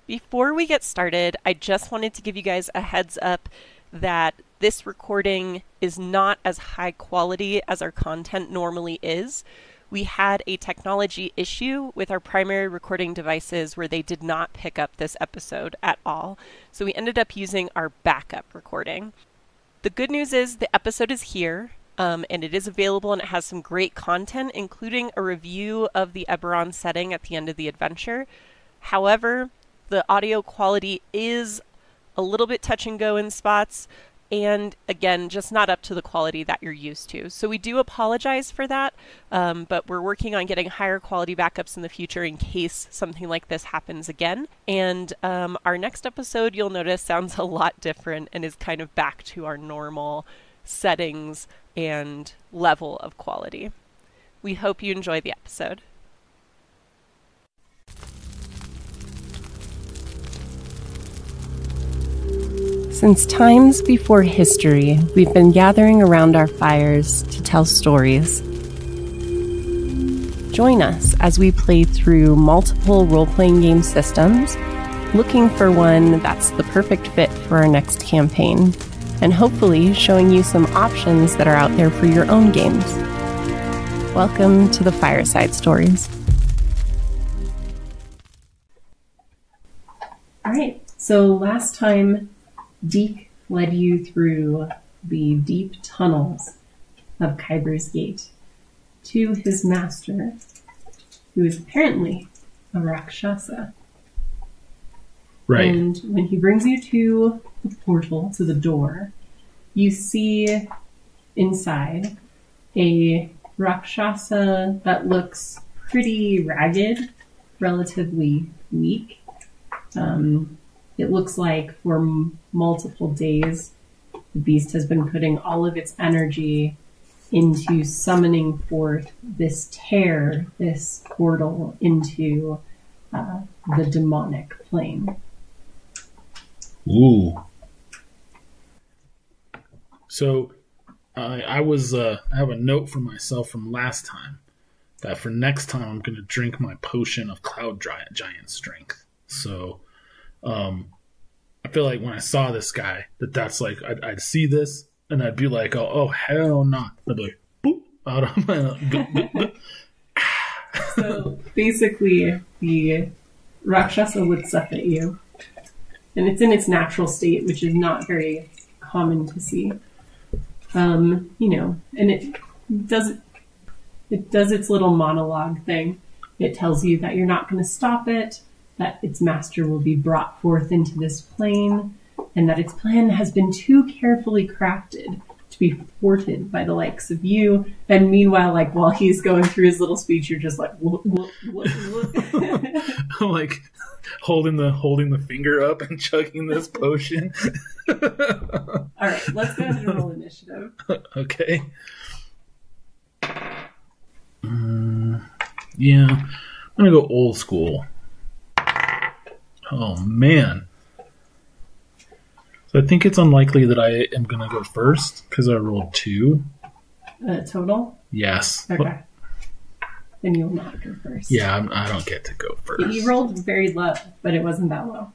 Before we get started, I just wanted to give you guys a heads up that this recording is not as high quality as our content normally is. We had a technology issue with our primary recording devices where they did not pick up this episode at all. So we ended up using our backup recording. The good news is the episode is here, and it is available, and it has some great content, including a review of the Eberron setting at the end of the adventure. However, the audio quality is a little bit touch and go in spots, and again, just not up to the quality that you're used to. So we do apologize for that, but we're working on getting higher quality backups in the future in case something like this happens again. And our next episode, you'll notice, sounds a lot different and is kind of back to our normal settings and level of quality. We hope you enjoy the episode. Since times before history, we've been gathering around our fires to tell stories. Join us as we play through multiple role-playing game systems, looking for one that's the perfect fit for our next campaign, and hopefully showing you some options that are out there for your own games. Welcome to the Fireside Stories. All right, so last time Deke led you through the deep tunnels of Khybers Gate to his master, who is apparently a Rakshasa. Right. And when he brings you to the portal, to the door, you see inside a Rakshasa that looks pretty ragged, relatively weak. It looks like for multiple days, the beast has been putting all of its energy into summoning forth this tear, this portal into the demonic plane. Ooh. So, I have a note for myself from last time that for next time I'm going to drink my potion of cloud giant strength. So, I feel like when I saw this guy, that's like, I'd see this, and I'd be like, oh hell not. I'd be like, boop, out of my... So, basically, the Rakshasa looks up at you, and it's in its natural state, which is not very common to see. And it does its little monologue thing. It tells you that you're not going to stop it, that its master will be brought forth into this plane, and that its plan has been too carefully crafted to be thwarted by the likes of you. And meanwhile, like, while he's going through his little speech, you're just like, what? Like, holding the finger up and chugging this potion. All right, let's go ahead and roll initiative. Okay. Yeah, I'm gonna go old school. Oh, man. So I think it's unlikely that I am going to go first because I rolled 2. Total? Yes. Okay. Then you'll not go first. Yeah, I don't get to go first. You rolled very low, but it wasn't that low.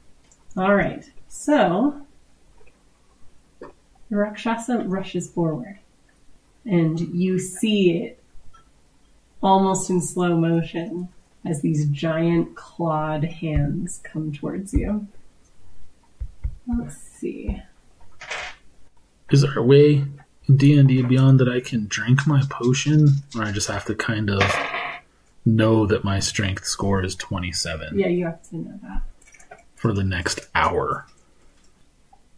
All right. So, the Rakshasa rushes forward, and you see it almost in slow motion as these giant clawed hands come towards you. Let's see. Is there a way in D&D Beyond that I can drink my potion, or I just have to kind of know that my strength score is 27? Yeah, you have to know that. For the next hour.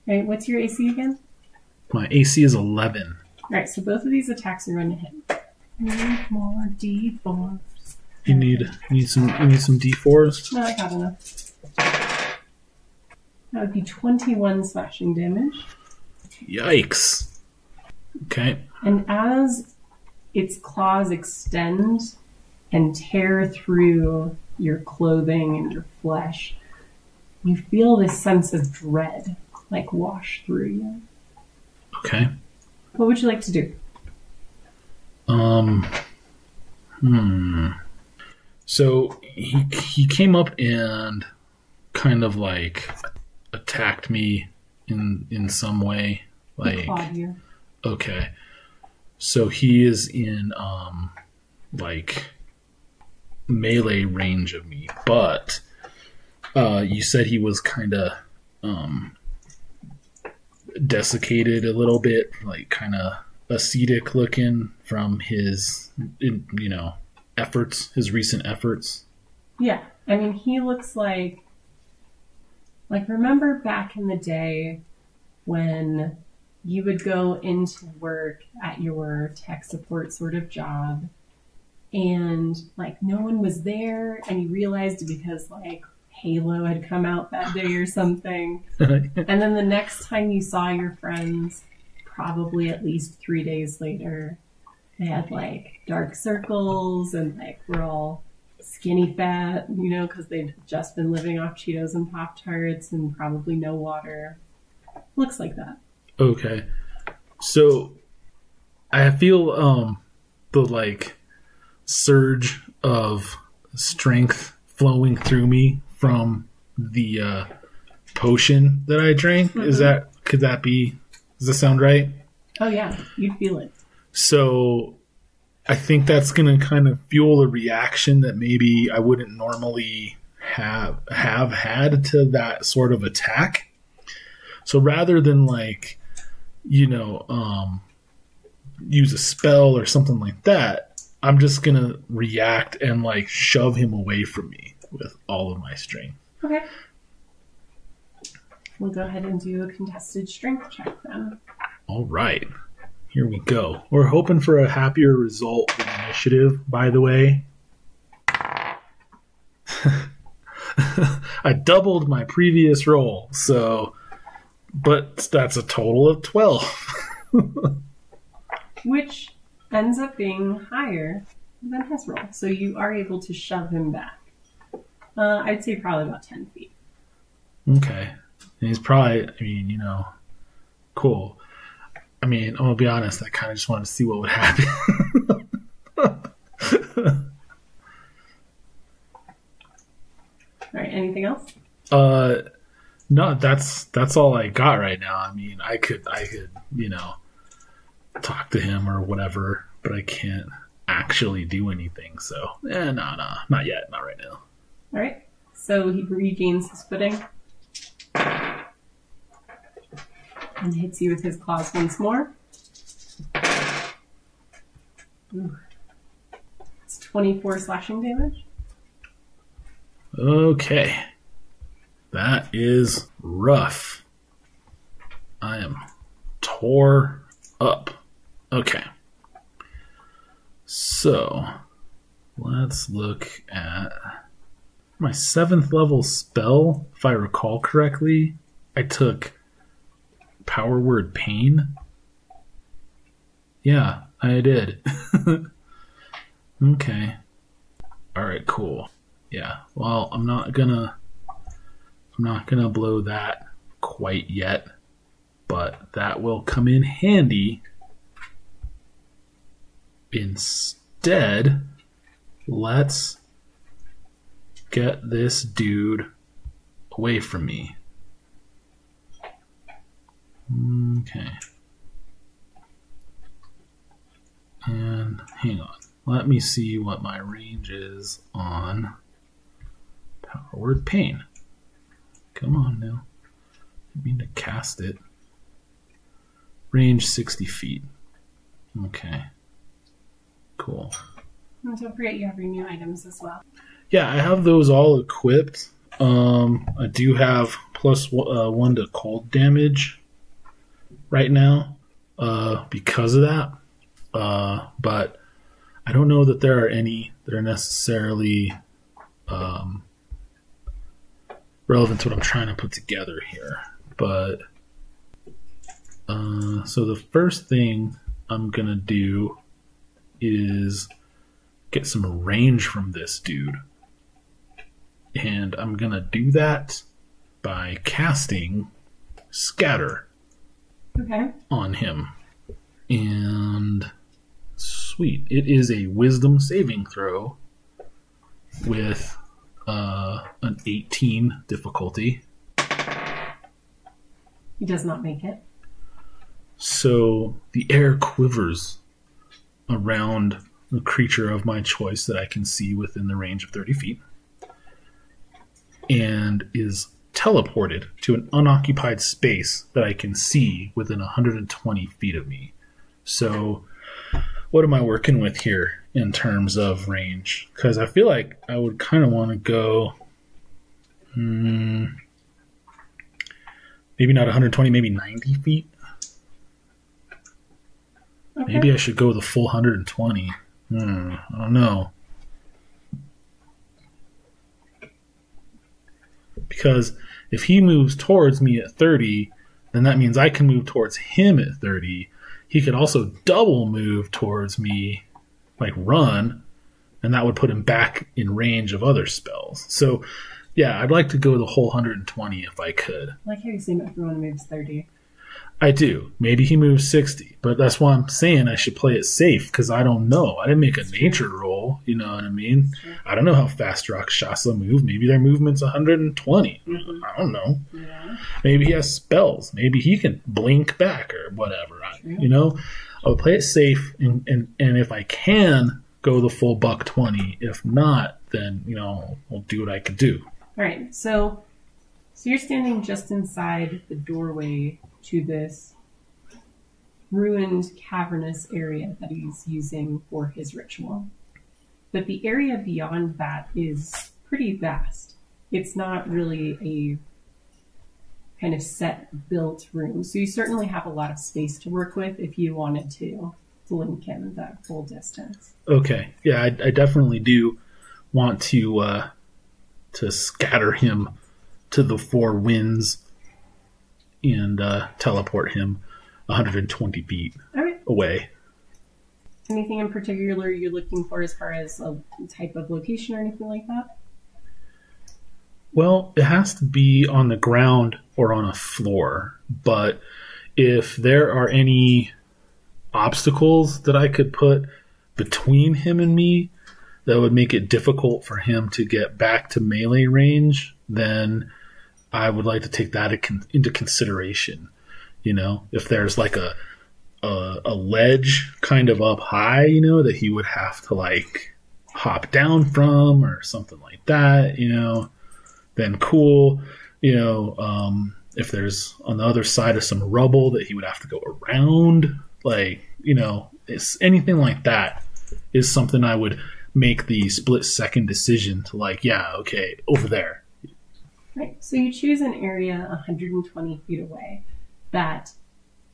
Right, what's your AC again? My AC is 11. Alright, so both of these attacks are going to hit. More D4. You need some D4s? No, I got enough. That would be 21 slashing damage. Yikes. Okay. And as its claws extend and tear through your clothing and your flesh, you feel this sense of dread, like, wash through you. Okay. What would you like to do? So he came up and kind of like attacked me in some way. Like, clawed you. Okay. So he is in like melee range of me, but you said he was kind of desiccated a little bit, like kind of ascetic looking from his efforts, his recent efforts. Yeah, I mean, he looks like remember back in the day when you would go into work at your tech support sort of job and like no one was there and you realized because like Halo had come out that day or something. And then the next time you saw your friends, probably at least 3 days later, they had like dark circles and like were all skinny fat, because they'd just been living off Cheetos and Pop-Tarts and probably no water. Looks like that. Okay. So I feel the like surge of strength flowing through me from the potion that I drank. Mm-hmm. Does that sound right? Oh yeah, you'd feel it. So I think that's going to kind of fuel a reaction that maybe I wouldn't normally have had to that sort of attack. So rather than like, use a spell or something like that, I'm just going to react and like shove him away from me with all of my strength. Okay. We'll go ahead and do a contested strength check then. All right. Here we go. We're hoping for a happier result than initiative, by the way. I doubled my previous roll, but that's a total of 12. Which ends up being higher than his roll. So you are able to shove him back. I'd say probably about 10 feet. Okay. And he's probably, cool. I'm going to be honest, I kind of just wanted to see what would happen. All right, anything else? No, that's all I got right now. I mean, I could, talk to him or whatever, but I can't actually do anything. So, no, not yet, not right now. All right, so he regains his footing and hits you with his claws once more. Ooh. It's 24 slashing damage. Okay. That is rough. I am tore up. Okay. So, let's look at my 7th level spell. If I recall correctly, I took Power Word Pain. Yeah, I did. Okay. Alright, cool. Yeah, well, I'm not gonna blow that quite yet, but that will come in handy. Instead, let's get this dude away from me. Okay. And hang on. Let me see what my range is on Power Word Pain. Come on now. I mean to cast it. Range 60 feet. Okay. Cool. And don't forget you have your new items as well. Yeah, I have those all equipped. I do have plus 1 to cold damage right now because of that. But I don't know that there are any that are necessarily relevant to what I'm trying to put together here. But so the first thing I'm gonna do is get some range from this dude, and I'm gonna do that by casting Scatter on him. And sweet, it is a Wisdom saving throw with an 18 difficulty. He does not make it. So the air quivers around the creature of my choice that I can see within the range of 30 feet and is teleported to an unoccupied space that I can see within 120 feet of me. So what am I working with here in terms of range? Because I feel like I would kind of want to go maybe not 120, maybe 90 feet. Okay. Maybe I should go the full 120. I don't know. Because if he moves towards me at 30, then that means I can move towards him at 30. He could also double move towards me, like run, and that would put him back in range of other spells. So, yeah, I'd like to go the whole 120 if I could. I like how you say everyone moves 30. I do. Maybe he moves 60, but that's why I'm saying I should play it safe, because I don't know. I didn't make a nature roll, you know what I mean? Sure. I don't know how fast Rakshasa move. Maybe their movement's 120. Mm-hmm. I don't know. Yeah. Maybe he has spells. Maybe he can blink back or whatever. You know, I would play it safe, and if I can go the full $120. If not, then, you know, I'll do what I can do. All right, so you're standing just inside the doorway to this ruined, cavernous area that he's using for his ritual. But the area beyond that is pretty vast. It's not really a kind of set built room. So you certainly have a lot of space to work with if you wanted to blink him that full distance. Okay. Yeah, I definitely do want to scatter him to the four winds and teleport him 120 feet away. Anything in particular you're looking for as far as a type of location or anything like that? Well, it has to be on the ground or on a floor. But if there are any obstacles that I could put between him and me that would make it difficult for him to get back to melee range, then I would like to take that into consideration. You know, if there's like a ledge kind of up high, you know, that he would have to like hop down from or something like that, you know, then cool. You know, if there's on the other side of some rubble that he would have to go around, like, you know, it's anything like that is something I would make the split second decision to, like, yeah, okay, over there. Right. So you choose an area 120 feet away that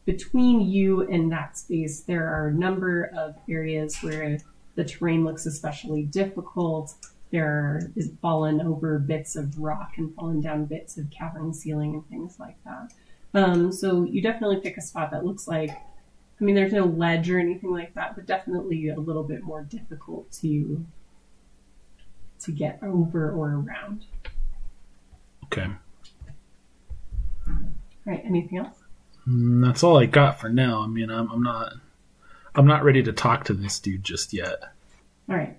between you and that space, there are a number of areas where the terrain looks especially difficult. There is fallen over bits of rock and fallen down bits of cavern ceiling and things like that. So you definitely pick a spot that looks like, I mean, there's no ledge or anything like that, but definitely a little bit more difficult to get over or around. Okay. All right. Anything else? That's all I got for now. I mean, I'm not ready to talk to this dude just yet. All right.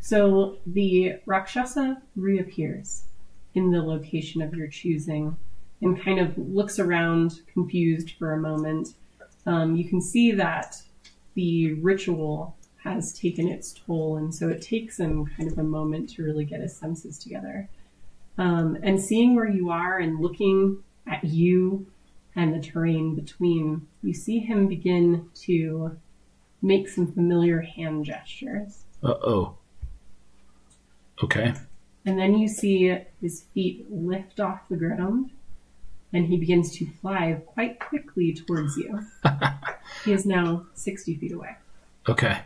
So the Rakshasa reappears in the location of your choosing and kind of looks around confused for a moment. You can see that the ritual has taken its toll, and so it takes him kind of a moment to really get his senses together. And seeing where you are and looking at you and the terrain between, you see him begin to make some familiar hand gestures. Uh-oh. Okay. And then you see his feet lift off the ground, and he begins to fly quite quickly towards you. He is now 60 feet away. Okay.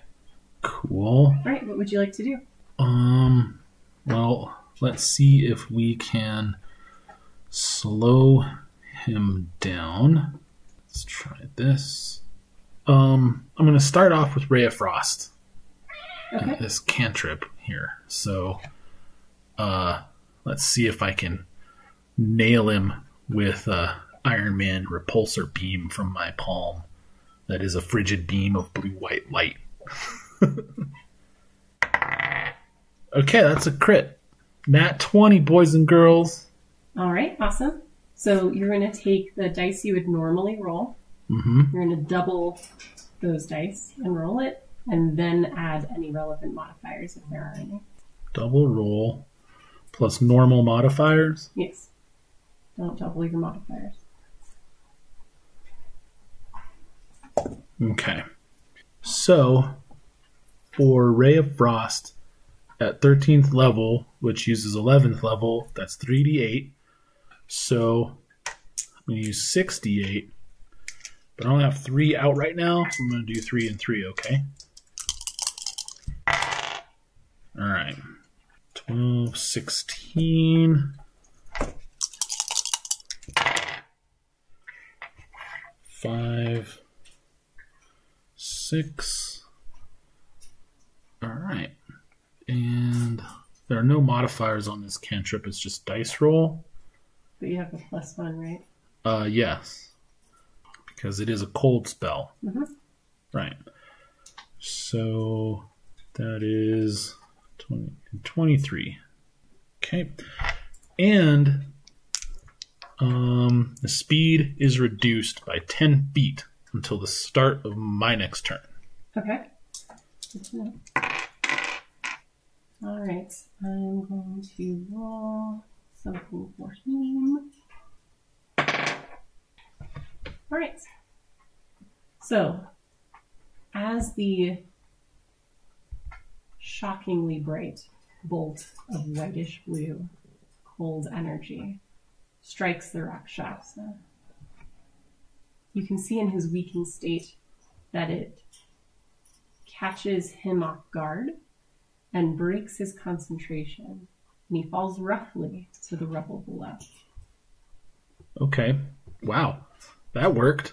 Cool. All right, what would you like to do? Well, let's see if we can slow him down. Let's try this. I'm going to start off with Ray of Frost. Okay. This cantrip here. So, let's see if I can nail him with Iron Man repulsor beam from my palm. That is a frigid beam of blue-white light. Okay, that's a crit. Nat 20, boys and girls. All right, awesome. So you're going to take the dice you would normally roll. Mm-hmm. You're going to double those dice and roll it, and then add any relevant modifiers if there are any. Double roll plus normal modifiers? Yes. Don't double your modifiers. Okay. So, for Ray of Frost, at 13th level, which uses 11th level, that's 3d8. So, I'm going to use 6d8. But I only have 3 out right now, so I'm going to do 3 and 3, okay? Alright. 12, 16. 5, 6. Alright. And there are no modifiers on this cantrip, it's just dice roll. But you have a +1, right? Yes. Because it is a cold spell. Mm-hmm. Right. So that is 23. Okay. And the speed is reduced by 10 feet until the start of my next turn. Okay. Good to know. All right. I'm going to roll something for him. All right. So, as the shockingly bright bolt of whitish blue cold energy strikes the Rakshasa, you can see in his weakened state that it catches him off guard and breaks his concentration, and he falls roughly to the rubble below. Okay. Wow. That worked.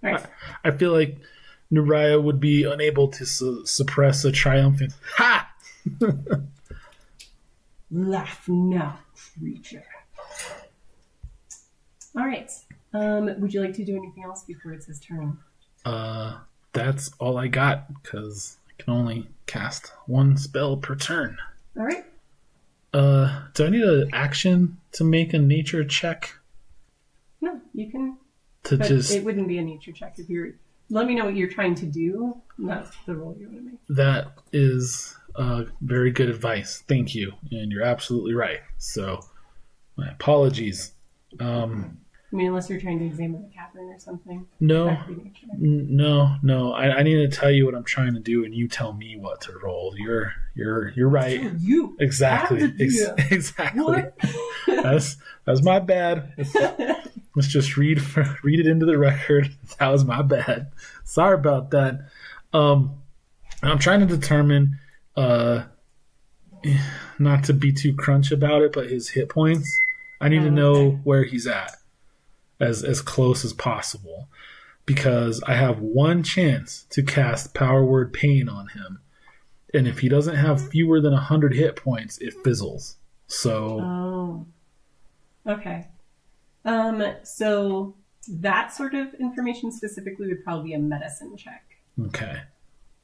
Right. I feel like Nuriah would be unable to suppress a triumphant "Ha!" Laugh now, creature. All right. Would you like to do anything else before it's his turn? That's all I got, because I can only cast 1 spell per turn. All right. Do I need an action to make a nature check? No, you can. To But just it wouldn't be a nature check if you're. Let me know what you're trying to do. That's the roll you want to make. That is very good advice. Thank you. And you're absolutely right. So, my apologies. I mean, unless you're trying to examine the cavern or something. No. That could be nature. No. I need to tell you what I'm trying to do, and you tell me what to roll. You're right. So you Exactly. have to do that. Exactly. What? That's my bad. Let's just read it into the record. That was my bad. Sorry about that. I'm trying to determine, not to be too crunch about it, but his hit points. I need to know where he's at, as close as possible, because I have 1 chance to cast Power Word Pain on him, and if he doesn't have fewer than 100 hit points, it fizzles. So. Oh. Okay. So that sort of information specifically would probably be a medicine check. Okay.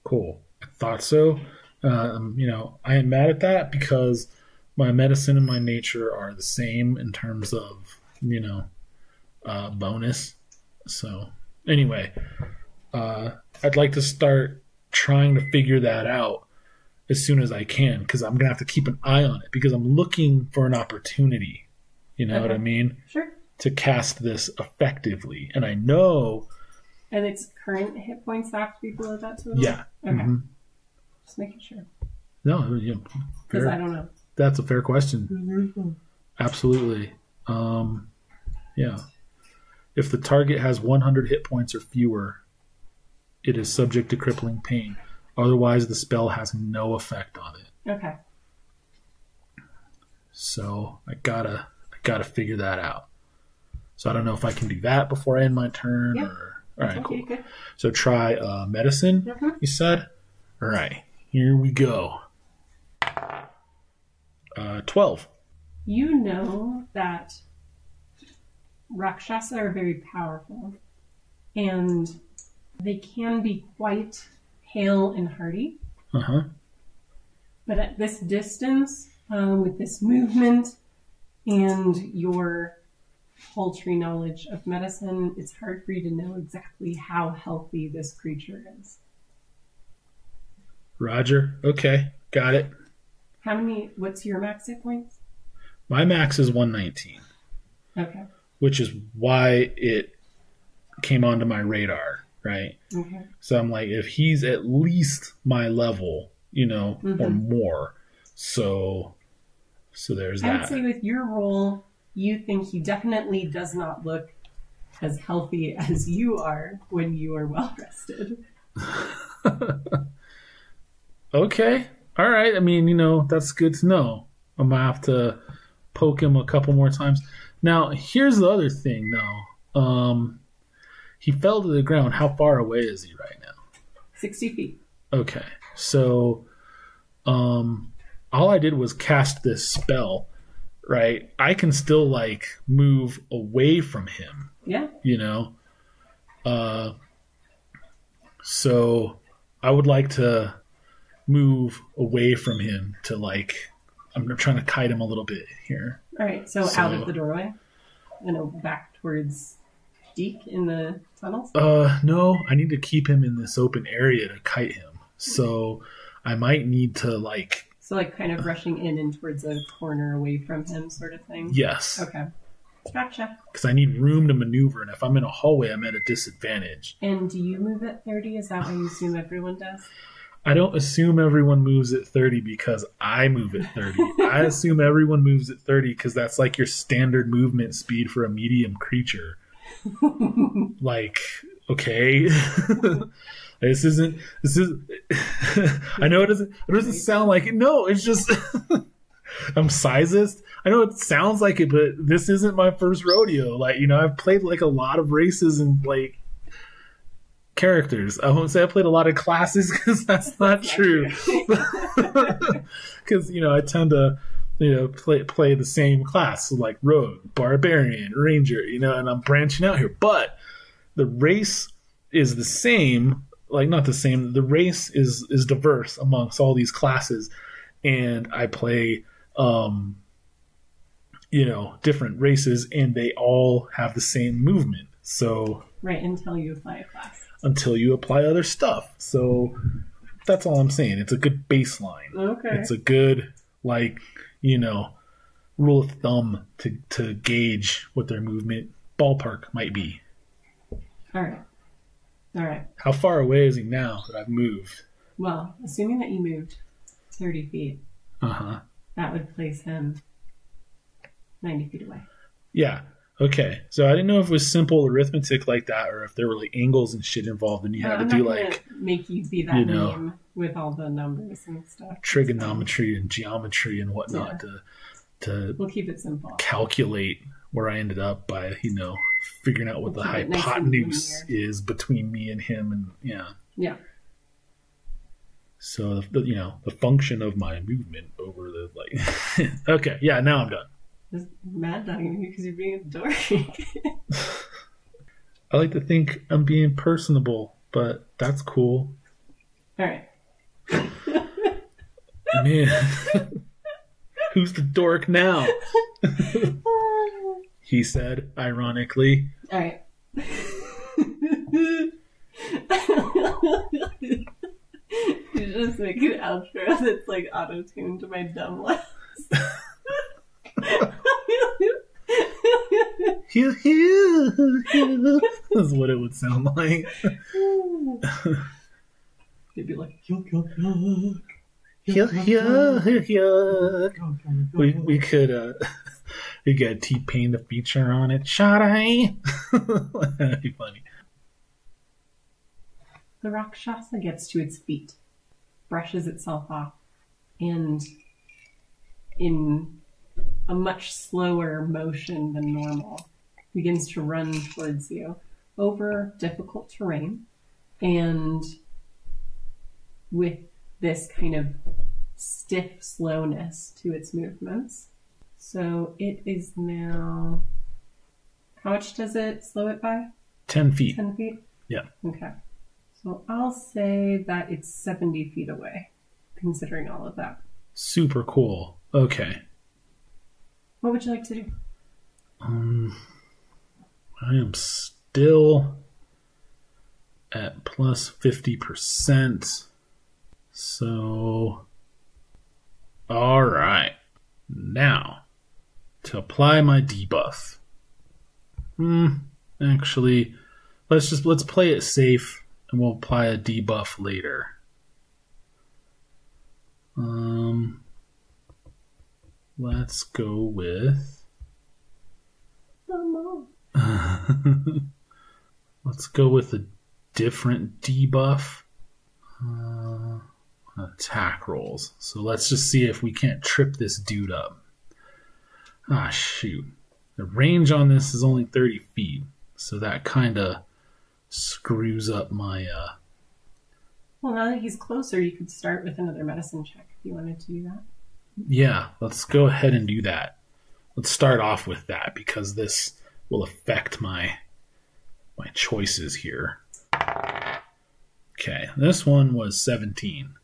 Cool. I thought so. I am mad at that because my medicine and my nature are the same in terms of, bonus. So anyway, I'd like to start trying to figure that out as soon as I can, because I'm going to have to keep an eye on it, because I'm looking for an opportunity. You know what I mean? Sure. To cast this effectively. And I know... And its current hit points have to be below that total? Yeah. Okay. Mm-hmm. Just making sure. No, Because I don't know. That's a fair question. Absolutely. Yeah. If the target has 100 hit points or fewer, it is subject to crippling pain. Otherwise, the spell has no effect on it. Okay. So I gotta figure that out. So I don't know if I can do that before I end my turn. Yeah. Or all right, cool. Good. So try medicine. Mm-hmm. You said. All right, here we go. 12. You know that Rakshasa are very powerful, and they can be quite hale and hardy. Uh-huh. But at this distance, with this movement and your paltry knowledge of medicine, it's hard for you to know exactly how healthy this creature is. Roger. Okay. Got it. What's your max hit points? My max is 119. Okay. Which is why it came onto my radar, right? Okay. So I'm like, if he's at least my level, or more. So there's that. I would say with your role, you think he definitely does not look as healthy as you are when you are well rested. Okay. All right. I mean, that's good to know. I'm going to have to poke him a couple more times. Now, here's the other thing, though. He fell to the ground. How far away is he right now? 60 feet. Okay. So, all I did was cast this spell, right? I can still, move away from him. Yeah. So I would like to move away from him to, I'm trying to kite him a little bit here. All right. So out of the doorway and back towards Deke in the tunnels? No, I need to keep him in this open area to kite him. So I might need to So kind of rushing in and towards a corner away from him sort of thing? Yes. Okay. Gotcha. Because I need room to maneuver, and if I'm in a hallway, I'm at a disadvantage. And do you move at 30? Is that what you assume everyone does? I don't assume everyone moves at 30 because I move at 30. I assume everyone moves at 30 because that's your standard movement speed for a medium creature. Okay. This is I know it doesn't sound like it. No, it's just I'm sizist. I know it sounds like it, but this isn't my first rodeo. I've played a lot of races and characters. I won't say I played a lot of classes because that's not true. Because I tend to play the same class, so rogue, barbarian, ranger, and I'm branching out here. But the race is the same. Not the same. The race is diverse amongst all these classes, and I play different races, and they all have the same movement. So right, until you apply a class. Until you apply other stuff. So that's all I'm saying. It's a good baseline. Okay. It's a good rule of thumb to gauge what their movement ballpark might be. All right. How far away is he now that I've moved? Well, assuming that you moved 30 feet, that would place him 90 feet away. Yeah. Okay. So I didn't know if it was simple arithmetic like that or if there were angles and shit involved and you had to do make you be that name with all the numbers and stuff. Trigonometry and geometry and whatnot to we'll keep it simple. Calculate where I ended up by, figuring out what the hypotenuse is between me and him and Yeah. So the function of my movement over the okay, yeah, now I'm done. Just mad dogging you because you're being a dork. I like to think I'm being personable, but that's cool. All right. Man, who's the dork now? He said, ironically. All right. You just make an outro that's auto-tuned to my dumb laughs. That's what it would sound like. You'd be like, we could we get T-Pain the feature on it. Shawty. That'd be funny. The Rakshasa gets to its feet, brushes itself off, and in a much slower motion than normal, begins to run towards you over difficult terrain and with this kind of stiff slowness to its movements. So it is now... How much does it slow it by? 10 feet. 10 feet? Yeah. Okay. So I'll say that it's 70 feet away, considering all of that. Super cool. Okay. What would you like to do? I am still at plus 50%. So, all right. Now, to apply my debuff. Actually, let's play it safe, and we'll apply a debuff later. Let's go with. Let's go with a different debuff. Attack rolls. So let's just see if we can't trip this dude up. Ah, shoot. The range on this is only 30 feet. So that kind of screws up my... Well, now that he's closer, you could start with another medicine check if you wanted to do that. Yeah, let's go ahead and do that. Let's start off with that because this will affect my choices here. Okay, this one was 17.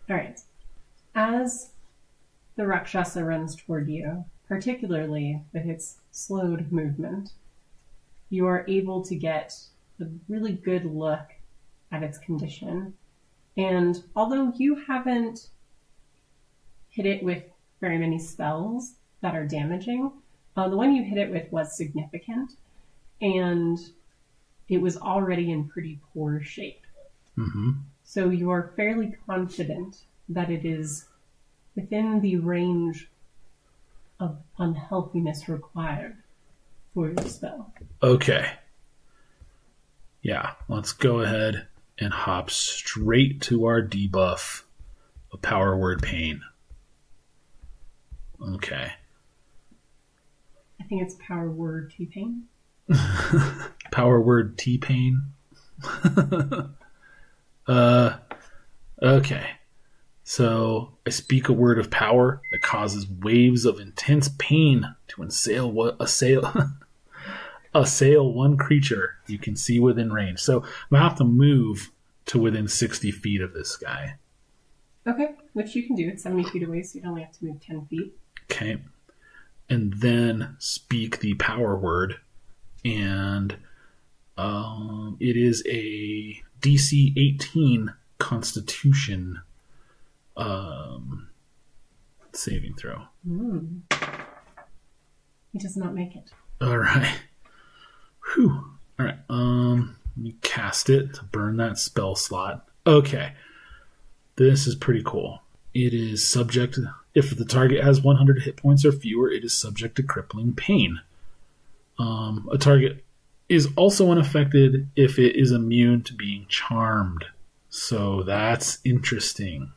All right. As the Rakshasa runs toward you, particularly with its slowed movement, you are able to get a really good look at its condition. And although you haven't hit it with very many spells that are damaging, the one you hit it with was significant, and it was already in pretty poor shape. Mm-hmm. So you are fairly confident that it is within the range of unhealthiness required for your spell. Okay. Yeah, let's go ahead and hop straight to our debuff of Power Word Pain. Okay. I think it's Power Word T-Pain. Power Word T-Pain. Okay. So I speak a word of power that causes waves of intense pain to assail one creature you can see within range. So I'm going to have to move to within 60 feet of this guy. Okay, which you can do. It's 70 feet away, so you'd only have to move 10 feet. Okay. And then speak the power word. And it is a DC 18 Constitution saving throw. He does not make it. All right. Whew. All right. Let me cast it to burn that spell slot. Okay. This is pretty cool. It is subject... If the target has 100 hit points or fewer, it is subject to crippling pain. A target is also unaffected if it is immune to being charmed. So that's interesting.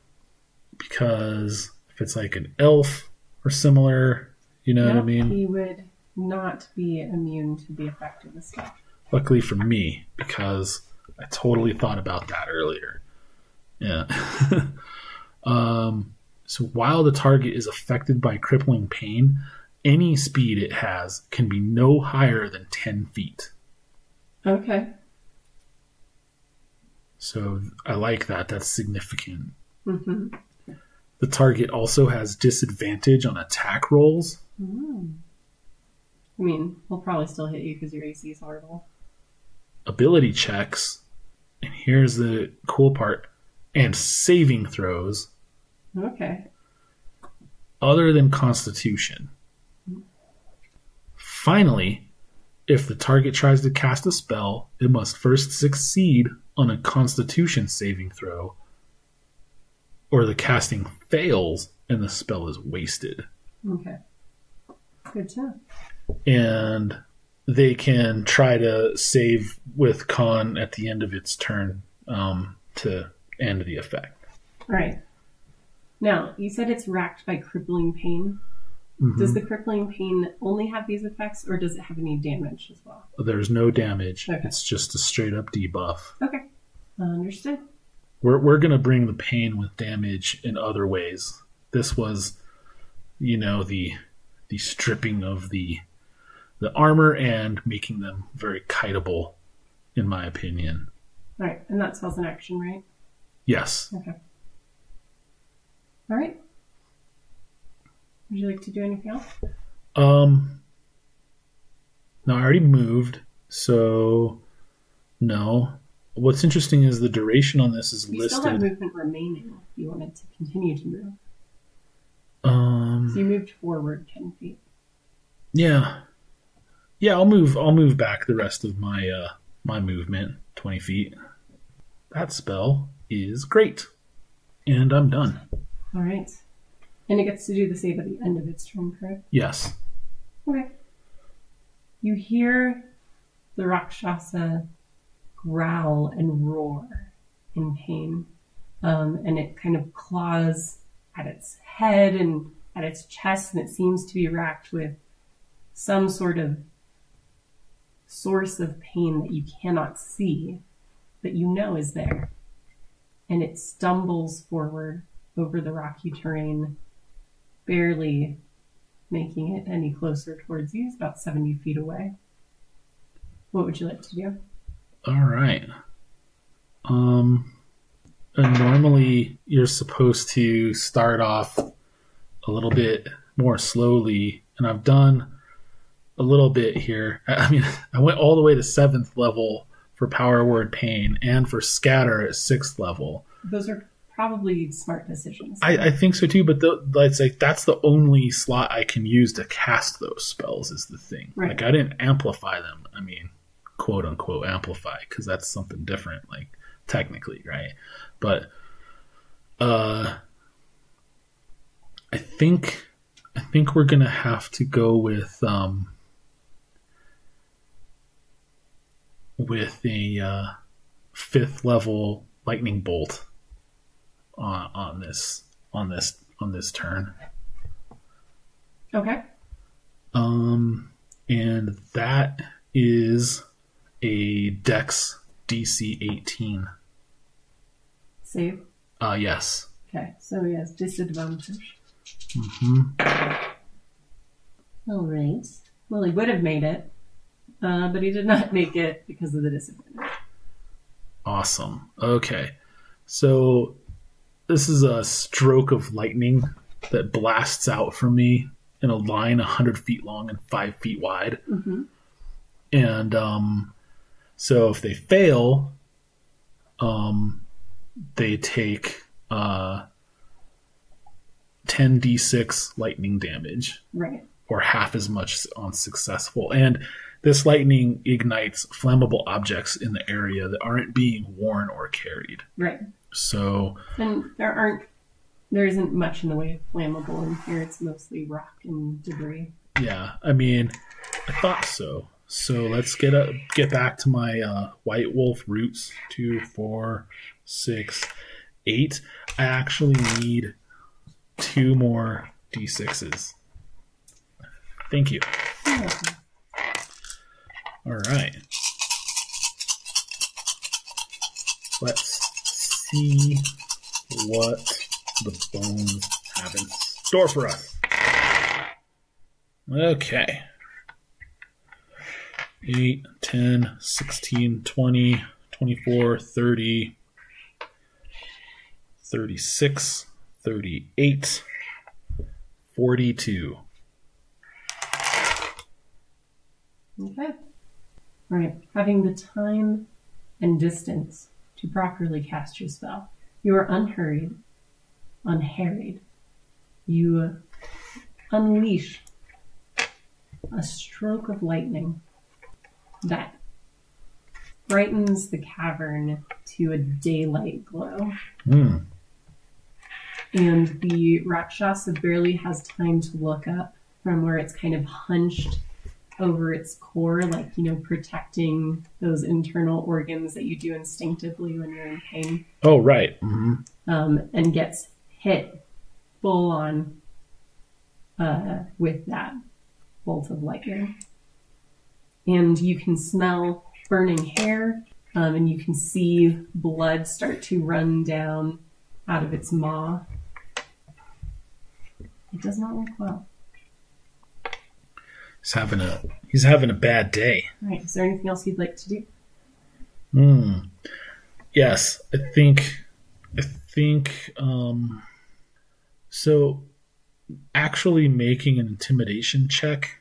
Because if it's like an elf or similar, you know what I mean? He would not be immune to the effect of the spell. Luckily for me, because I totally thought about that earlier. Yeah. So while the target is affected by crippling pain, any speed it has can be no higher than 10 feet. Okay. So I like that. That's significant. Mm-hmm. The target also has disadvantage on attack rolls. I mean, he'll probably still hit you because your AC is horrible. Ability checks, and here's the cool part, and saving throws. Okay. Other than Constitution. Finally, if the target tries to cast a spell, it must first succeed on a Constitution saving throw, or the casting fails and the spell is wasted. Okay. Good to know. And they can try to save with con at the end of its turn to end the effect. All right. Now, you said it's racked by crippling pain. Mm-hmm. Does the crippling pain only have these effects, or does it have any damage as well? There's no damage. Okay. It's just a straight up debuff. Okay. Understood. We're going to bring the pain with damage in other ways. This was, the stripping of the armor and making them very kiteable, in my opinion. All right. And that spells an action, right? Yes. Okay. All right. Would you like to do anything else? No, I already moved, so no. What's interesting is the duration on this is You listed. still have movement remaining if you wanted to continue to move. So you moved forward 10 feet. Yeah. Yeah, I'll move back the rest of my my movement, 20 feet. That spell is great. And I'm done. All right. And it gets to do the save at the end of its turn, correct? Yes. Okay. You hear the Rakshasa growl and roar in pain. And it kind of claws at its head and at its chest, and it seems to be racked with some sort of source of pain that you cannot see, but you know is there. And it stumbles forward over the rocky terrain, barely making it any closer towards you. It's about 70 feet away. What would you like to do? All right. And normally you're supposed to start off a little bit more slowly, and I've done a little bit here. I mean, I went all the way to 7th level for Power Word Pain and for Scatter at 6th level. Those are probably smart decisions. I think so too, but it's like that's the only slot I can use to cast those spells is the thing. Right. Like I didn't amplify them. I mean, quote unquote amplify, because that's something different, like technically, right? But I think we're gonna have to go with a 5th level lightning bolt on this turn. Okay. And that is a Dex DC 18. Save. Yes. Okay, so he has disadvantage. Mm-hmm. All right. Well, he would have made it, but he did not make it because of the disadvantage. Awesome. Okay. So this is a stroke of lightning that blasts out from me in a line 100 feet long and 5 feet wide. Mm-hmm. And so if they fail, they take 10d6 lightning damage. Right. Or half as much on successful. And this lightning ignites flammable objects in the area that aren't being worn or carried. Right. So... And there isn't much in the way of flammable in here. It's mostly rock and debris. Yeah, I mean, I thought so. So let's get back to my White Wolf roots. 2, 4, 6, 8. I actually need 2 more d6s. Thank you. All right. Let's see what the bones have in store for us. Okay. 8, 10, 16, 20, 24, 30, 36, 38, 42. Okay. All right. Having the time and distance to properly cast your spell, you are unhurried, unharried. You unleash a stroke of lightning that brightens the cavern to a daylight glow. Mm. And the Rakshasa barely has time to look up from where it's kind of hunched over its core, like, protecting those internal organs that you do instinctively when you're in pain. Oh, right. Mm-hmm. And gets hit full on with that bolt of lightning. And you can smell burning hair, and you can see blood start to run down out of its maw. It does not look well. He's having a bad day. All right. Is there anything else you'd like to do? Yes, I think. So actually making an intimidation check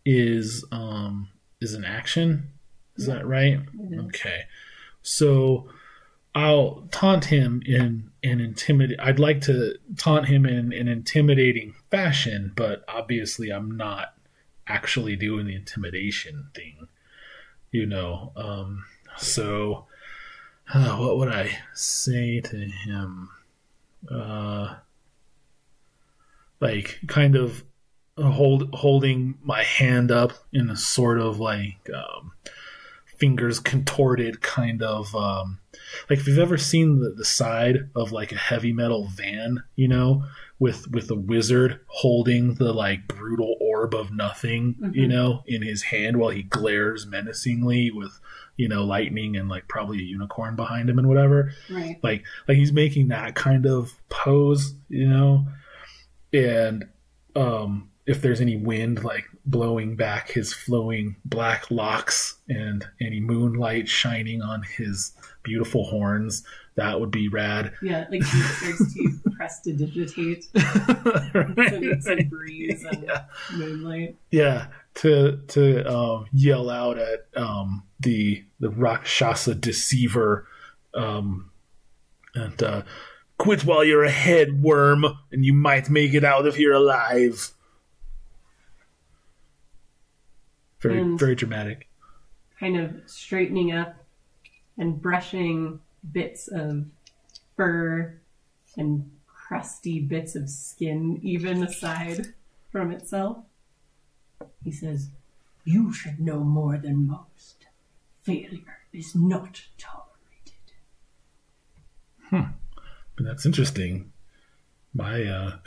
is an action. Is that right? Okay. So I'll taunt him in an intimidate. I'd like to taunt him in an intimidating fashion, but obviously I'm not actually doing the intimidation thing, So what would I say to him? Like kind of holding my hand up in a sort of like fingers contorted kind of like if you've ever seen the side of like a heavy metal van, with a wizard holding the like brutal orb of nothing, in his hand while he glares menacingly with lightning and like probably a unicorn behind him and whatever. Right. Like he's making that kind of pose, and if there's any wind like blowing back his flowing black locks and any moonlight shining on his beautiful horns, that would be rad. Yeah, like he starts to prestidigitate. Right. Some breeze and moonlight. Yeah, to yell out at the Rakshasa deceiver and quit while you're ahead, worm, and you might make it out of here alive. Very dramatic. Kind of straightening up and brushing bits of fur and crusty bits of skin even aside from itself. He says, "You should know more than most. Failure is not tolerated." But that's interesting. I'm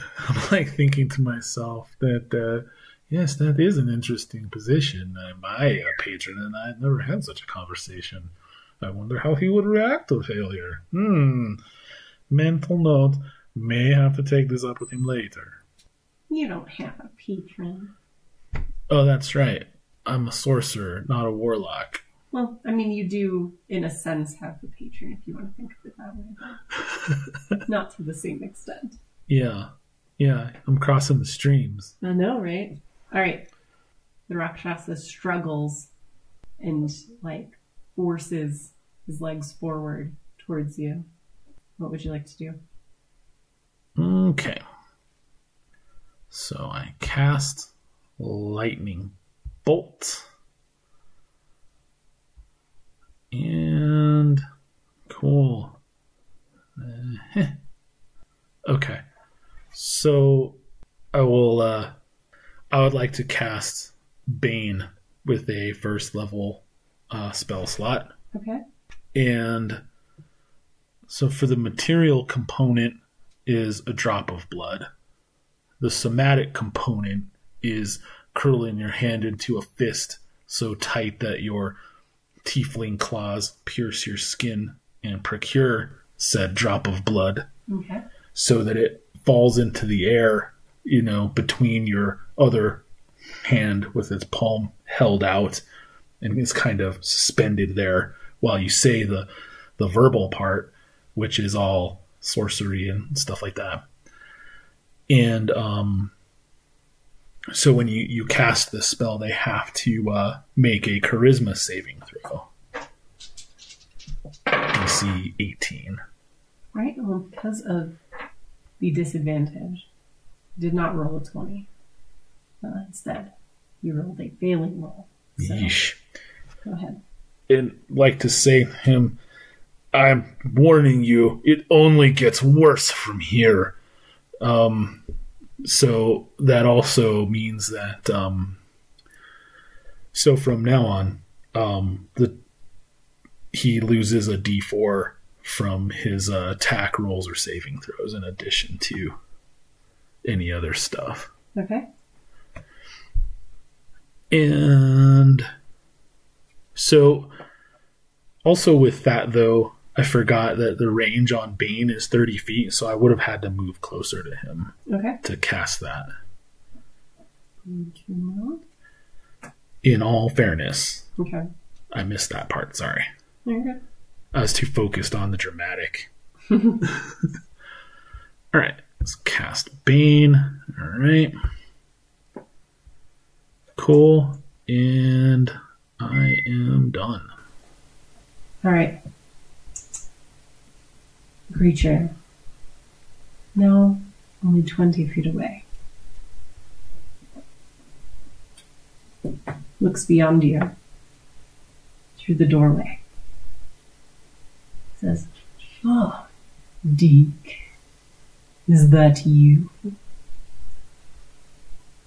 like thinking to myself that yes, that is an interesting position. My patron and I had never had such a conversation. I wonder how he would react to failure. Mental note, may have to take this up with him later. You don't have a patron. Oh, that's right. I'm a sorcerer, not a warlock. Well, I mean, you do, in a sense, have a patron, if you want to think of it that way. But not to the same extent. Yeah, I'm crossing the streams. I know, right? All right. The Rakshasa struggles and, like, forces his legs forward towards you. What would you like to do? Okay. So I cast Lightning Bolt. And cool. Okay. So I would like to cast Bane with a first level spell slot. Okay. And so for the material component is a drop of blood. The somatic component is curling your hand into a fist so tight that your tiefling claws pierce your skin and procure said drop of blood. Okay. So that it falls into the air, between your other hand with its palm held out and is kind of suspended there while you say the verbal part, which is all sorcery and stuff like that. And so when you cast this spell, they have to make a charisma saving throw. DC 18. Right. Well, because of the disadvantage, did not roll a 20. Instead, you rolled a failing roll. So, yeesh. Go ahead. And like to say to him, I'm warning you, it only gets worse from here. So that also means that so from now on, he loses a D4 from his attack rolls or saving throws in addition to any other stuff. Okay. And so also with that though, I forgot that the range on Bane is 30 feet, so I would have had to move closer to him to cast that. In all fairness. Okay. I missed that part, sorry. You're good. I was too focused on the dramatic. All right. Let's cast Bane. All right. Cool. And I am done. All right. Creature. Now only 20 feet away. Looks beyond you. Through the doorway. Says, "Oh, Deke. Is that you?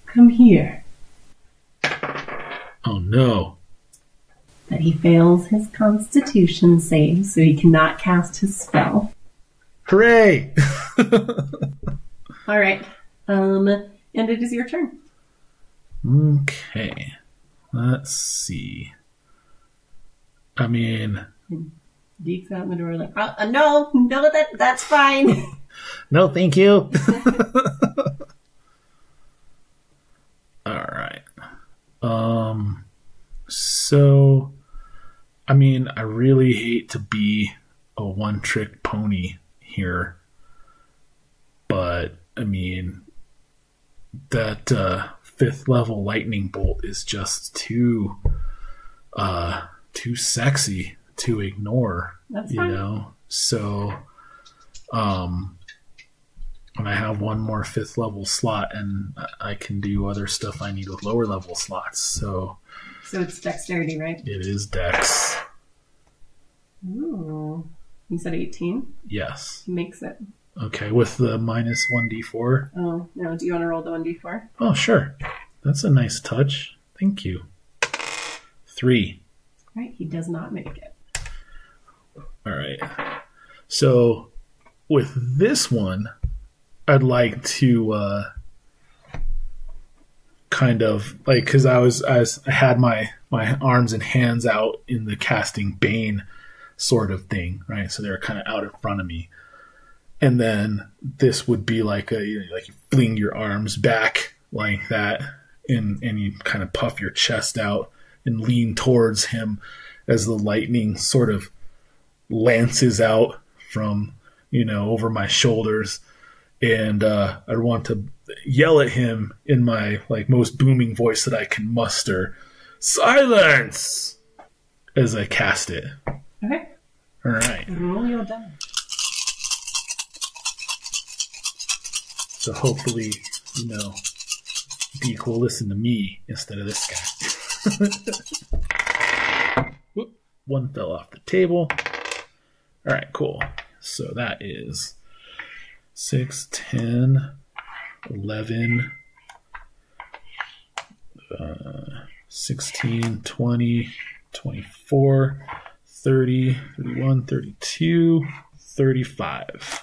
Come here." Oh no. But he fails his constitution save, so he cannot cast his spell. Hooray! All right. And it is your turn. Okay. Let's see. I mean... Deke's out in the door like, no, that's fine. No, thank you. All right. So, I mean, I really hate to be a one-trick pony here, but I mean, that 5th level lightning bolt is just too sexy to ignore. That's fine. You know. So, and I have one more 5th level slot, and I can do other stuff I need with lower level slots. So it's dexterity, right? it is dex. Ooh. You said 18? Yes. He makes it. Okay, with the minus 1d4. Oh, no. Do you want to roll the 1d4? Oh, sure. That's a nice touch. Thank you. 3. Right, he does not make it. All right. So with this one, I'd like to kind of like, because I had my arms and hands out in the casting Bane sort of thing, right? So they're kind of out in front of me, and then this would be like you fling your arms back like that, and you kind of puff your chest out and lean towards him as the lightning sort of lances out from over my shoulders. And I want to yell at him in my most booming voice that I can muster, "Silence!" as I cast it. Okay. All right. Roll your die. So hopefully, Deke will listen to me instead of this guy. Whoop, one fell off the table. All right, cool. So that is 6, 10, 11, 16, 20, 24, 30, 31, 32, 35.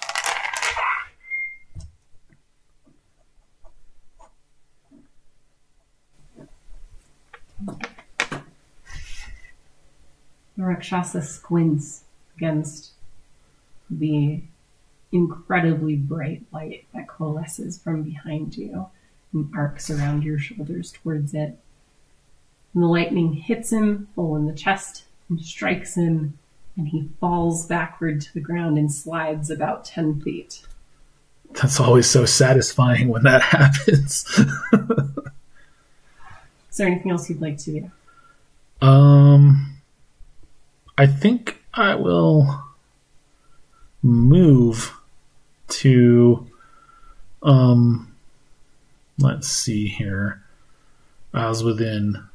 Rakshasa squints against the incredibly bright light that coalesces from behind you and arcs around your shoulders towards it. And the lightning hits him full in the chest and strikes him, and he falls backward to the ground and slides about 10 feet. That's always so satisfying when that happens. Is there anything else you'd like to do? I think I will move to, let's see here. I was within...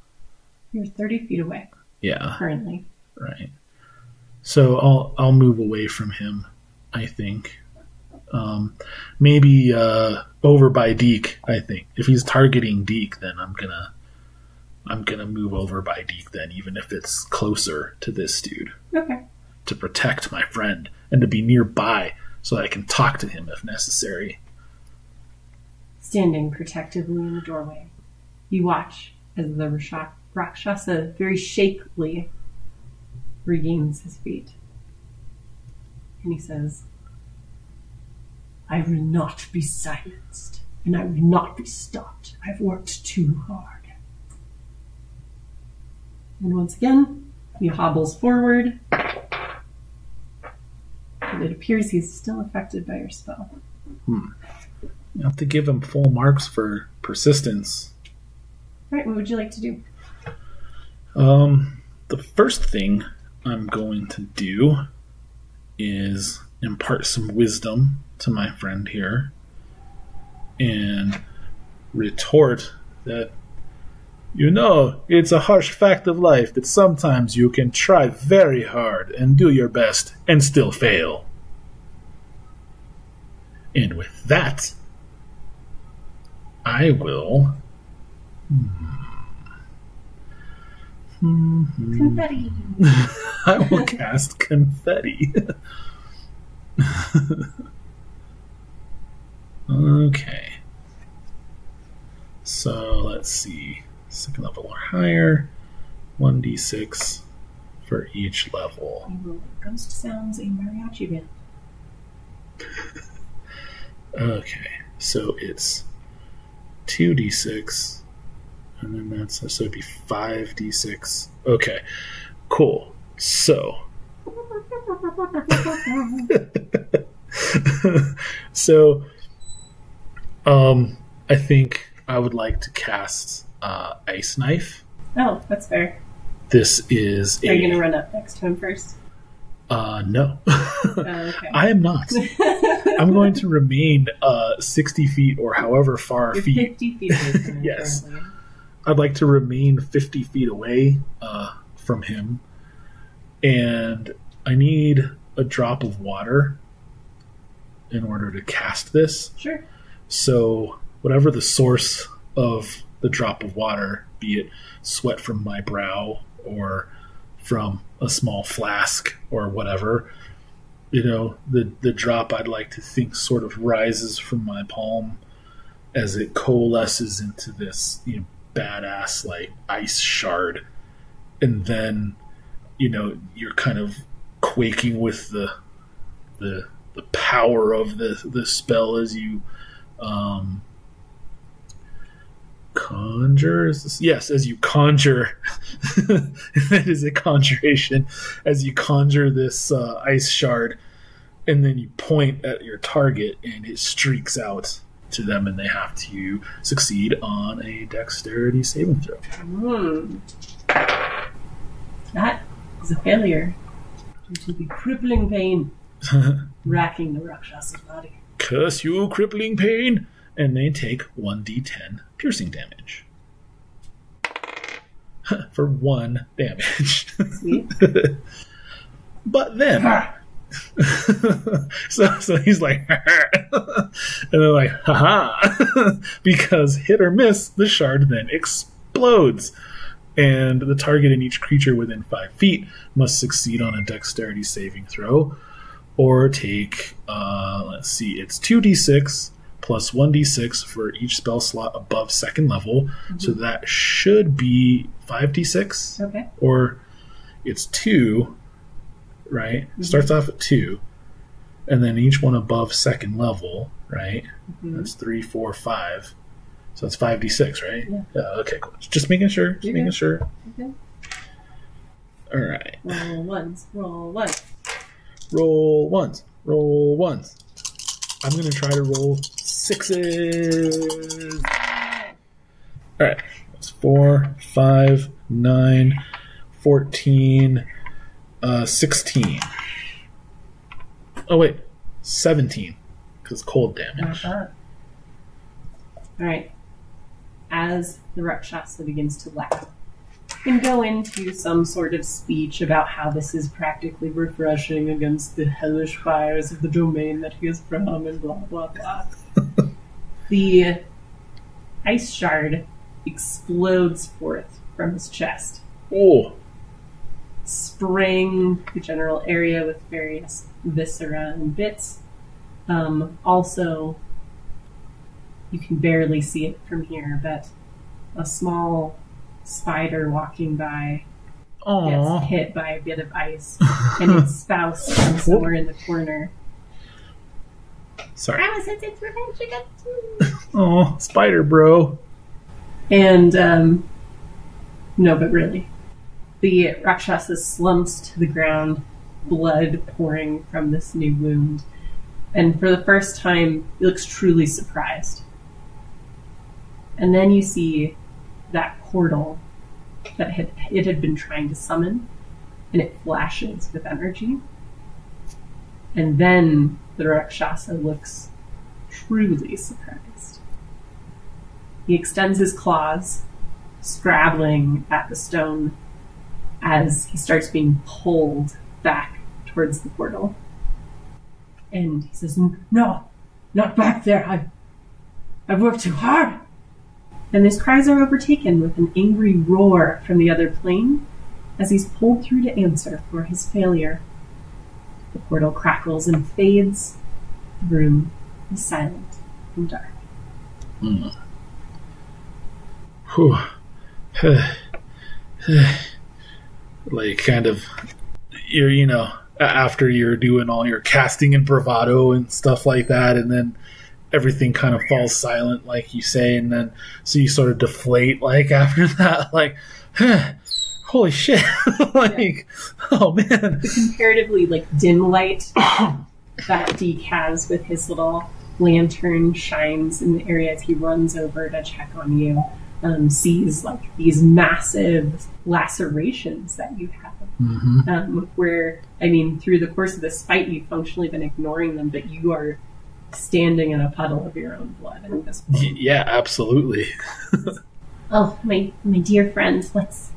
You're 30 feet away. Yeah. Currently. Right. So I'll move away from him, I think. Maybe over by Deke, I think. If he's targeting Deke, then I'm gonna move over by Deke then, even if it's closer to this dude. Okay. To protect my friend and to be nearby so that I can talk to him if necessary. Standing protectively in the doorway, you watch as the Rakshasa very shakily regains his feet. And he says, "I will not be silenced, and I will not be stopped. I've worked too hard." And once again, he hobbles forward. And it appears he's still affected by your spell. You have to give him full marks for persistence. All right, what would you like to do? The first thing I'm going to do is impart some wisdom to my friend here and retort that, it's a harsh fact of life that sometimes you can try very hard and do your best and still fail. And with that, I will... Confetti. I will cast confetti. Okay. So let's see. Second level or higher. 1d6 for each level. Ghost sounds a mariachi band. Okay. So it's 2d6. And then so it'd be 5d6. Okay. Cool. So. I think I would like to cast Ice Knife. Oh, that's fair. This is Are you going to run up next to him first? No. Okay. I am not. I'm going to remain 60 feet or however far You're feet. 50 feet away from him. Yes. Apparently. I'd like to remain 50 feet away from him. And I need a drop of water in order to cast this. Sure. So whatever the source of the drop of water, be it sweat from my brow or from a small flask or whatever, the drop I'd like to think sort of rises from my palm as it coalesces into this, badass like ice shard. And then, you're kind of quaking with the power of the spell as you conjure. Yes, as you conjure. That is a conjuration. As you conjure this ice shard, and then you point at your target, and it streaks out to them, and they have to succeed on a dexterity saving throw. That is a failure due to the crippling pain racking the Rakshasa's body. Curse you, crippling pain! And they take 1d10 piercing damage. For 1 damage. Sweet. But then... so he's like... and they're like, haha! Because hit or miss, the shard then explodes. And the target and each creature within 5 feet must succeed on a dexterity saving throw. Or take, it's 2d6 plus 1d6 for each spell slot above second level. Mm-hmm. So that should be 5d6. Okay. Or it's 2, right? Mm-hmm. Starts off at 2. And then each one above second level, right? Mm-hmm. That's 3, 4, 5. So that's 5d6, right? Yeah. Okay, cool. Just making sure. Making sure. Okay. All right. Roll ones. Roll ones. Roll ones. Roll ones. I'm going to try to roll 6s. All right. That's 4, 5, 9, 14, 16. Oh, wait. 17. Because cold damage. All right. As the Rakshasa begins to laugh and go into some sort of speech about how this is practically refreshing against the hellish fires of the domain that he is from and blah, blah, blah. The ice shard explodes forth from his chest. Oh. Spraying the general area with various viscera and bits. Also, you can barely see it from here, but a small spider walking by gets hit by a bit of ice, and its spouse from somewhere in the corner. Sorry. I was sent revenge against you. Oh, spider bro. And, no, but really. The Rakshasa slumps to the ground, blood pouring from this new wound. And for the first time, he looks truly surprised. And then you see that portal that it had been trying to summon, and it flashes with energy. And then the Rakshasa looks truly surprised. He extends his claws, scrabbling at the stone as he starts being pulled back towards the portal. And he says, "No, not back there. I've worked too hard." And his cries are overtaken with an angry roar from the other plane as he's pulled through to answer for his failure. The portal crackles and fades. The room is silent and dark. Like, kind of, after you're doing all your casting and bravado and stuff like that, and then everything kind of falls silent, like you say, and then so you sort of deflate, like, after that, like, holy shit. Like, oh man. The comparatively, like, dim light that Deke has with his little lantern shines in the area as he runs over to check on you, sees, like, these massive lacerations that you have. Where, I mean, through the course of this fight, you've functionally been ignoring them, but you are standing in a puddle of your own blood at this point. Yeah, absolutely. Oh, my dear friends, let's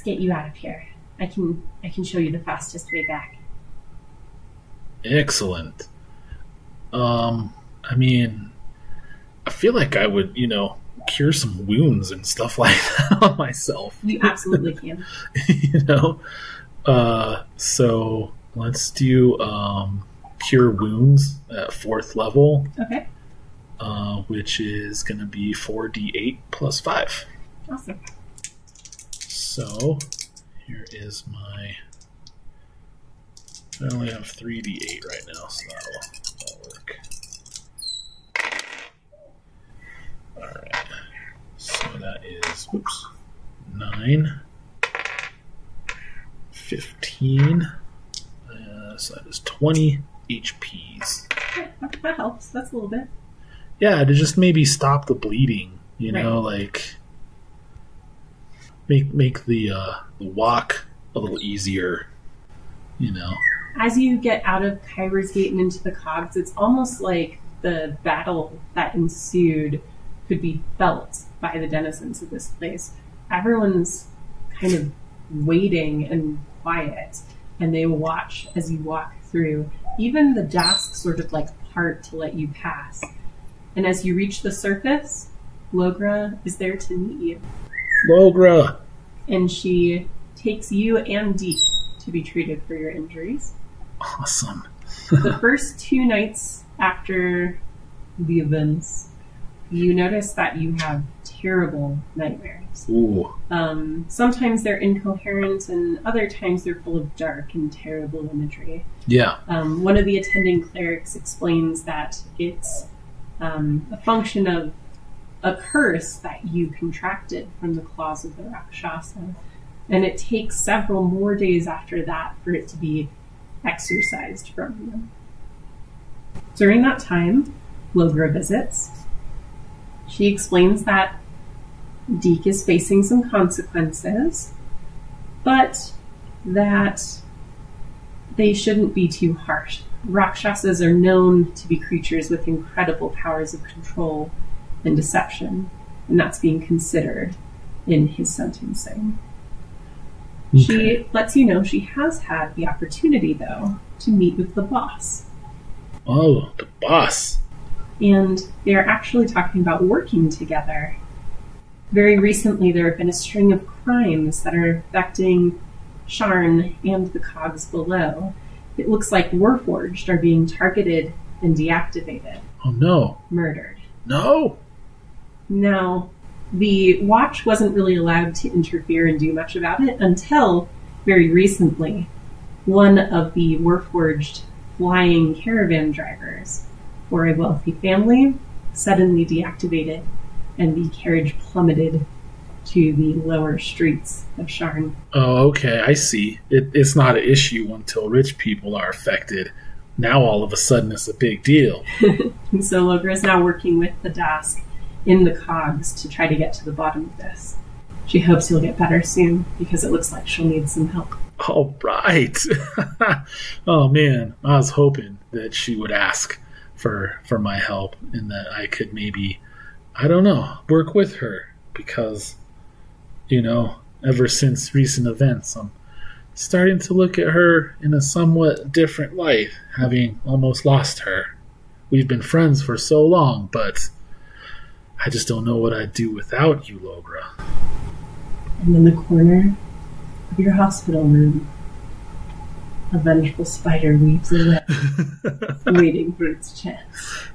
get you out of here. I can show you the fastest way back. Excellent. I mean, I feel like I would, cure some wounds and stuff like that on myself. You absolutely can. So let's do cure wounds at 4th level. Okay. Which is going to be 4d8 plus 5. Awesome. So here is my... I only have 3d8 right now, so that'll work. Alright. So that is, 9, 15, so that is 20 HPs. Okay, that helps. That's a little bit. Yeah, to just maybe stop the bleeding, Right. like make the walk a little easier, As you get out of Khybers Gate and into the cogs, it's almost like the battle that ensued could be felt by the denizens of this place. Everyone's kind of waiting and quiet, and they watch as you walk through. Even the dusk sort of like part to let you pass. And as you reach the surface, Logra is there to meet you. Logra! And she takes you and Deke to be treated for your injuries. Awesome. The first 2 nights after the events, you notice that you have terrible nightmares. Ooh. Sometimes they're incoherent, and other times they're full of dark and terrible imagery. Yeah. One of the attending clerics explains that it's a function of a curse that you contracted from the claws of the Rakshasa, and it takes several more days after that for it to be exorcised from you. During that time, Logra visits. She explains that Deke is facing some consequences, but that they shouldn't be too harsh. Rakshasas are known to be creatures with incredible powers of control and deception, and that's being considered in his sentencing. Okay. She lets you know she has had the opportunity, though, to meet with the boss. Oh, the boss. And they are actually talking about working together. Very recently, there have been a string of crimes that are affecting Sharn and the cogs below. It looks like Warforged are being targeted and deactivated. Oh no. Murdered. No! Now, the Watch wasn't really allowed to interfere and do much about it until very recently. One of the Warforged flying caravan drivers for a wealthy family suddenly deactivated, and the carriage plummeted to the lower streets of Sharn. Oh, okay, I see. It's not an issue until rich people are affected. now all of a sudden it's a big deal. And so Logra is now working with the Dask in the cogs to try to get to the bottom of this. She hopes you'll get better soon because it looks like she'll need some help. All right. Oh man, I was hoping that she would ask for my help and that I could maybe, I don't know, work with her because, ever since recent events, I'm starting to look at her in a somewhat different light, having almost lost her. We've been friends for so long, but I just don't know what I'd do without you, Logra. And in the corner of your hospital room, a vengeful spider weaves a web, waiting for its chance.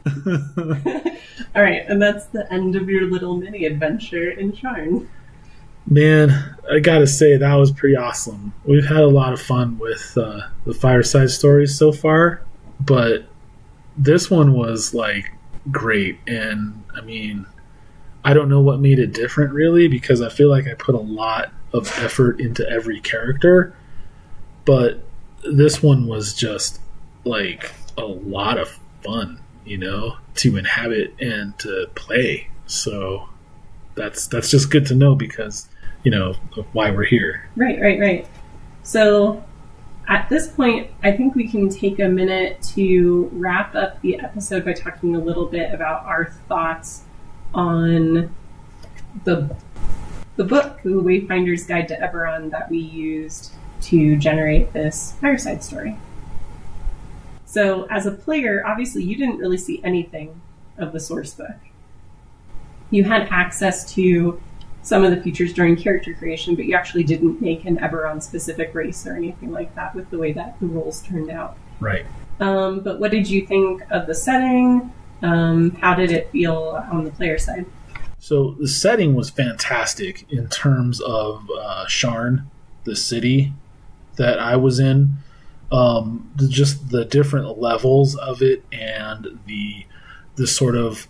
All right, and that's the end of your little mini adventure in Sharn. Man, I gotta say, that was pretty awesome. We've had a lot of fun with the Fireside Stories so far, but this one was, great. And, I don't know what made it different, really, because I feel like I put a lot of effort into every character, but this one was just, a lot of fun, to inhabit and to play. So that's just good to know because of why we're here. Right. So at this point, I think we can take a minute to wrap up the episode by talking a little bit about our thoughts on the book, The Wayfinder's Guide to Eberron, that we used to generate this fireside story. So as a player, obviously you didn't really see anything of the source book. You had access to some of the features during character creation, but you actually didn't make an Eberron-specific race or anything like that with the way that the roles turned out. Right. But what did you think of the setting? How did it feel on the player side? So the setting was fantastic in terms of Sharn, the city that I was in. Just the different levels of it and the sort of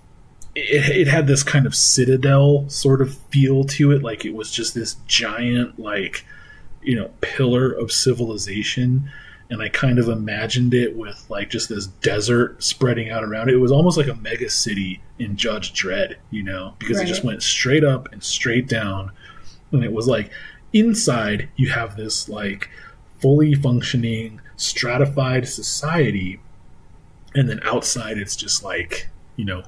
it had this kind of citadel sort of feel to it, like it was just this giant pillar of civilization, and I kind of imagined it with just this desert spreading out around it. It was almost like a mega city in Judge Dredd, because Right. It just went straight up and straight down, and it was inside you have this fully functioning stratified society, and then outside it's just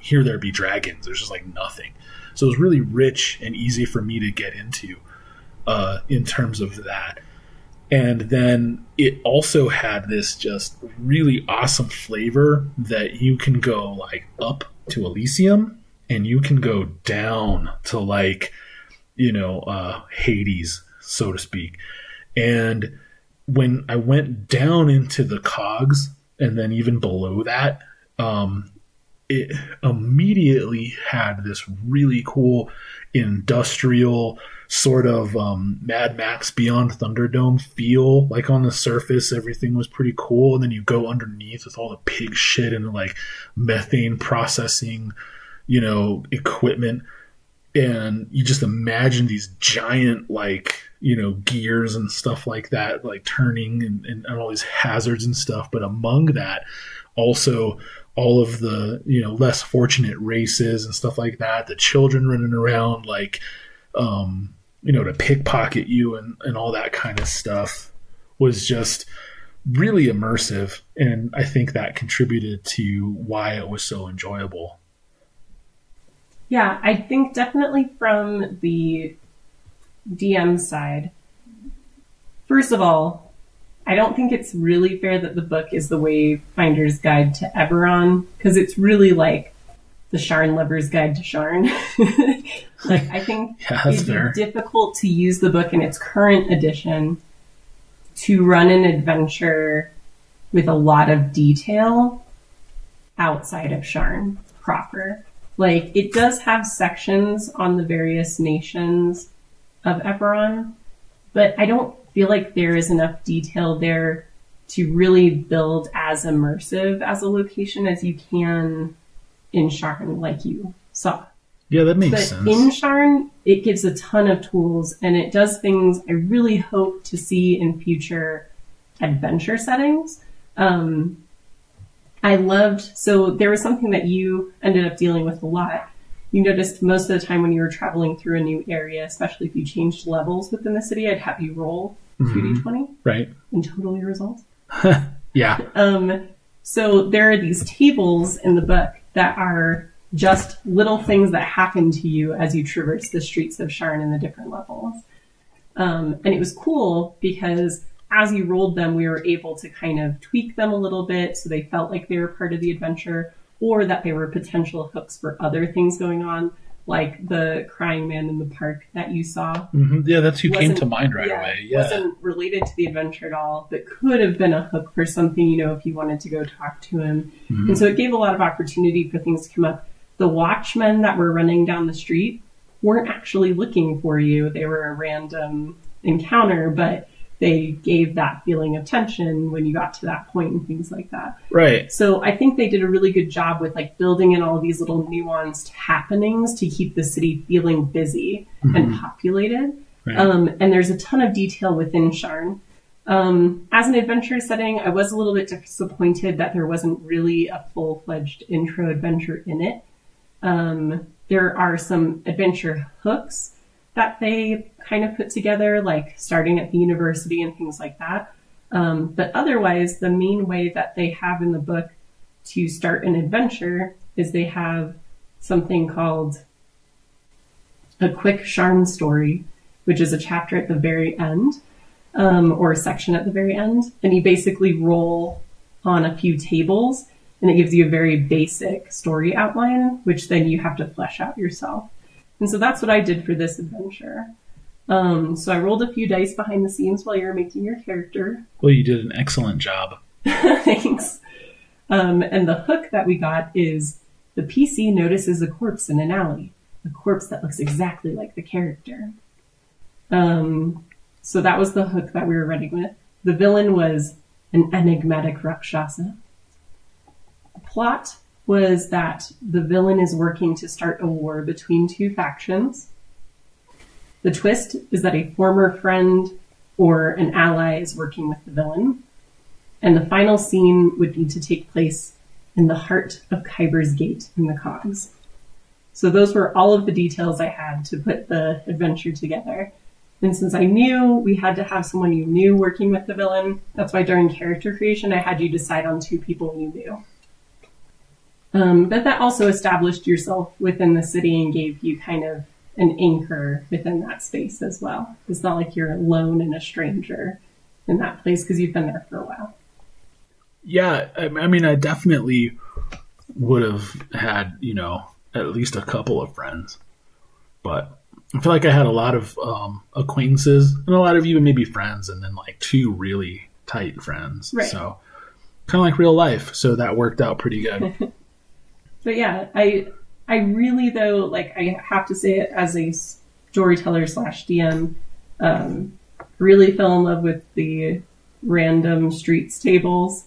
here there be dragons. There's just nothing. So it was really rich and easy for me to get into in terms of that. And then it also had this just really awesome flavor that you can go up to Elysium and you can go down to Hades, so to speak. And when I went down into the cogs and then even below that, it immediately had this really cool industrial sort of Mad Max Beyond Thunderdome feel. On the surface, everything was pretty cool, and then you go underneath with all the pig shit and methane processing, equipment, and you just imagine these giant gears and stuff like that, turning and all these hazards and stuff. But among that, also all of the less fortunate races and stuff like that, the children running around to pickpocket you and all that kind of stuff was just really immersive, and I think that contributed to why it was so enjoyable. Yeah, I think definitely from the DM side, first of all, I don't think it's really fair that the book is the Wayfinder's Guide to Eberron, because it's really the Sharn Lover's Guide to Sharn. I think it'd be difficult to use the book in its current edition to run an adventure with a lot of detail outside of Sharn proper. It does have sections on the various nations of Eberron, but I don't feel like there is enough detail there to really build as immersive as a location as you can in Sharn, like you saw. Yeah, that makes sense. But in Sharn, it gives a ton of tools, and it does things I really hope to see in future adventure settings. I loved, so there was something that you ended up dealing with a lot. You noticed most of the time when you were traveling through a new area, especially if you changed levels within the city, I'd have you roll 2d20. Right. And total your results. Yeah. So there are these tables in the book that are just little things that happen to you as you traverse the streets of Sharn in the different levels. And it was cool because as you rolled them, we were able to kind of tweak them a little bit so they felt like they were part of the adventure, or that they were potential hooks for other things going on, like the crying man in the park that you saw. Mm-hmm. Yeah, that's who came to mind right away. Yeah. Wasn't related to the adventure at all, but could have been a hook for something, you know, if you wanted to go talk to him. Mm-hmm. And so it gave a lot of opportunity for things to come up. The watchmen that were running down the street weren't actually looking for you. They were a random encounter, but they gave that feeling of tension when you got to that point and things like that. Right. So I think they did a really good job with like building in all these little nuanced happenings to keep the city feeling busy and populated. Right. And there's a ton of detail within Sharn. As an adventure setting, I was a little bit disappointed that there wasn't really a full-fledged intro adventure in it. There are some adventure hooks that they kind of put together, like starting at the university and things like that. But otherwise, the main way that they have in the book to start an adventure is they have something called a quick Sharn story, which is a chapter at the very end, or a section at the very end. And you basically roll on a few tables, and it gives you a very basic story outline, which then you have to flesh out yourself. And so that's what I did for this adventure. So I rolled a few dice behind the scenes while you were making your character. Well, you did an excellent job. Thanks. And the hook that we got is the PC notices a corpse in an alley, a corpse that looks exactly like the character. So that was the hook that we were running with. The villain was an enigmatic Rakshasa. The plot was that the villain is working to start a war between two factions. The twist is that a former friend or an ally is working with the villain. And the final scene would need to take place in the heart of Khybers Gate in the Cogs. So those were all of the details I had to put the adventure together. And since I knew we had to have someone you knew working with the villain, that's why during character creation I had you decide on 2 people you knew. But that also established yourself within the city and gave you kind of an anchor within that space as well. It's not like you're alone and a stranger in that place because you've been there for a while. Yeah, I mean, I definitely would have had, you know, at least a couple of friends. But I feel like I had a lot of acquaintances and a lot of even maybe friends, and then like 2 really tight friends. Right. So kind of like real life. So that worked out pretty good. But yeah, I really, though, like, I have to say it as a storyteller / DM, really fell in love with the random streets tables.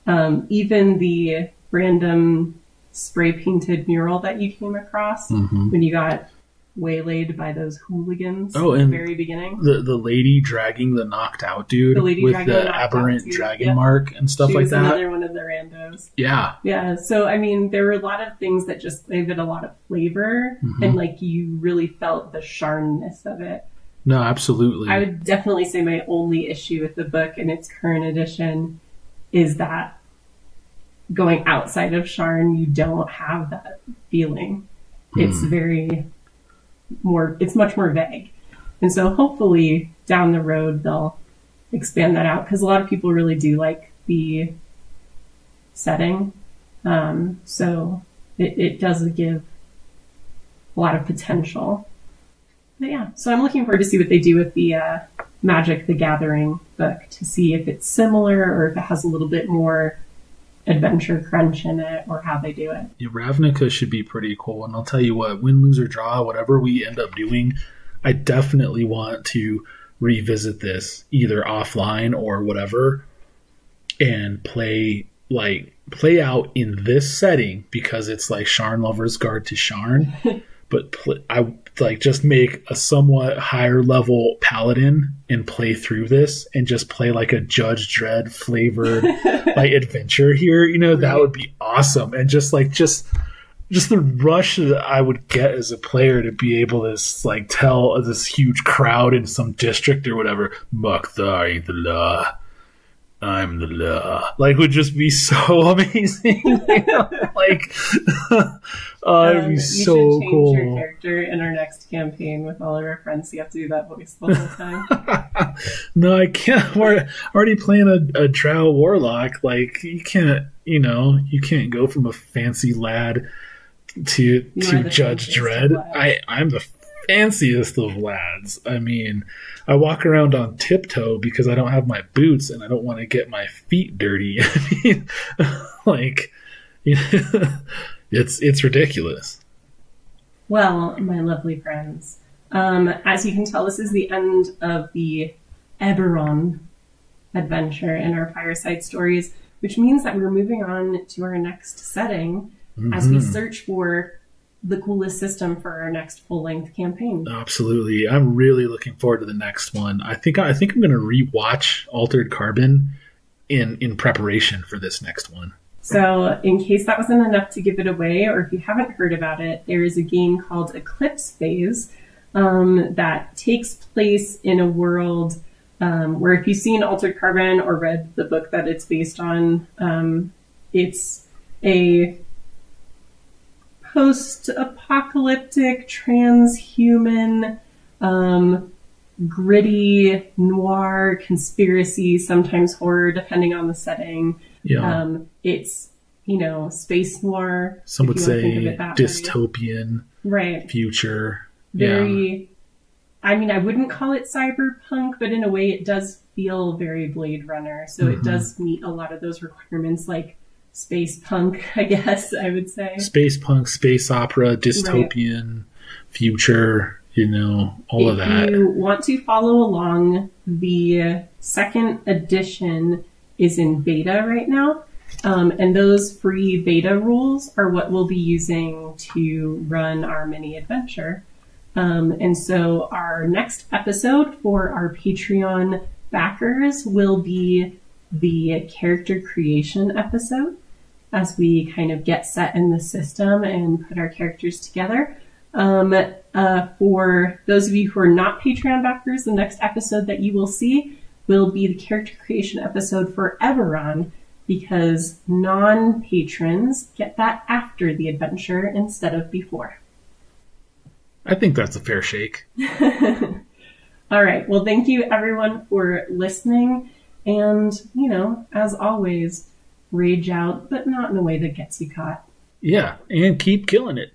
Even the random spray painted mural that you came across when you got waylaid by those hooligans at the very beginning. The lady dragging the knocked out dude with the aberrant dragon mark and stuff like that. She was another one of the randos. Yeah. Yeah. So, I mean, there were a lot of things that just gave it a lot of flavor and like you really felt the Sharn-ness of it. No, absolutely. I would definitely say my only issue with the book in its current edition is that going outside of Sharn, you don't have that feeling. It's it's much more vague. And so hopefully down the road they'll expand that out because a lot of people really do like the setting. So it does give a lot of potential. But yeah, so I'm looking forward to see what they do with the Magic the Gathering book to see if it's similar or if it has a little bit more adventure crunch in it or how they do it. Yeah, Ravnica should be pretty cool. And I'll tell you what, win, lose, or draw, whatever we end up doing, I definitely want to revisit this either offline or whatever and play out in this setting because it's like Sharn Lover's Guard to Sharn. but I like just make a somewhat higher level paladin and play through this and just play like a Judge Dredd flavored like adventure here. You know, that would be awesome. And just the rush that I would get as a player to be able to like tell this huge crowd in some district or whatever, Makthari the law, I'm the law, like would just be so amazing. You know? Like, it'd be so you should change cool. your character in our next campaign with all of our friends. You have to do that voice the whole time. No, I can't. We're already playing a drow warlock. Like you can't go from a fancy lad to Judge Dredd. I'm the fanciest of lads. I mean, I walk around on tiptoe because I don't have my boots and I don't want to get my feet dirty. I mean, like, it's ridiculous. Well, my lovely friends, as you can tell, this is the end of the Eberron adventure in our Fireside Stories, which means that we're moving on to our next setting as we search for the coolest system for our next full-length campaign. Absolutely. I'm really looking forward to the next one. I think I'm going to rewatch Altered Carbon in preparation for this next one. So in case that wasn't enough to give it away, or if you haven't heard about it, there is a game called Eclipse Phase that takes place in a world where if you've seen Altered Carbon or read the book that it's based on, it's a post-apocalyptic, transhuman, gritty, noir, conspiracy, sometimes horror, depending on the setting. Yeah. It's, space noir. Some would say dystopian future. Very, I mean, I wouldn't call it cyberpunk, but in a way it does feel very Blade Runner. So it does meet a lot of those requirements, like space punk, I guess I would say. Space punk, space opera, dystopian future, all of that. If you want to follow along, the second edition is in beta right now. And those free beta rules are what we'll be using to run our mini adventure. And so our next episode for our Patreon backers will be the character creation episode, as we kind of get set in the system and put our characters together. For those of you who are not Patreon backers, the next episode that you will see will be the character creation episode for Eberron, because non-patrons get that after the adventure instead of before. I think that's a fair shake. All right. Well, thank you everyone for listening. And, as always, rage out, but not in a way that gets you caught. Yeah, and keep killing it.